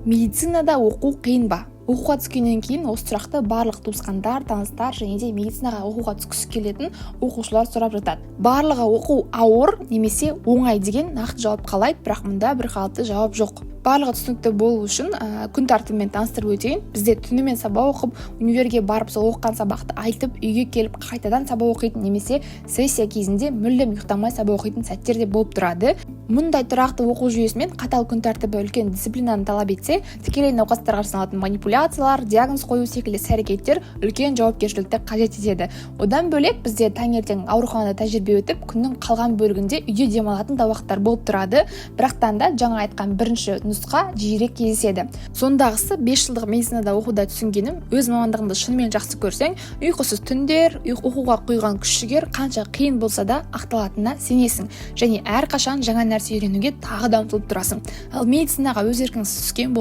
Медицинада оқу қиын ба? Оқуға түскеннен кейін осы сұрақты барлық туысқандар, таныстар және де медицинаға оқуға түскісі келетін оқушылар сұрап жатады. Барлығы оқу ауыр немесе оңай деген нақты жауап қалайды, бірақ мұнда бір қалыпты жауап жоқ. Барлығы түсінікті болу үшін күн тәртібімен таныстырып өтейін. Бізде түнімен сабақ оқып, универге барып сол оқыған сабақты айтып, үйге келіп қайтадан сабақ оқитын немесе сессия кезінде мүлдем ұйықтамай сабақ оқитын сәттер де болып тұрады. Мұндай тұрақты оқу жүйесімен қатал күн тәртібі үлкен дисциплинаны талап етсе, тікелей науқастарға арналатын манипуляциялар, диагноз қою секілді іс-әрекеттер үлкен жауапкершілікті қажет етеді. Одан бөлек бізде таңертең ауруханада тәжірибе өтіп, күннің қалған бөлігінде үйде демалатын да уақыттар болып тұрады. Бірақтан да жаңа айтқан бірінші нұсқа жиірек кездеседі. Сондағысы 5 жылдық медицинада оқуда түсінгенім, өз мамандығыңды шынымен жақсы көрсең, ұйқысыз түндер, оқуға құйған күш-жігер қанша қиын болса да ақталатынына сенесің және әрқашан жаңа нәрсе үйренуге тағы да ұмтылып тұрасың. Ал медицинаға өз еркіңіз түскен болса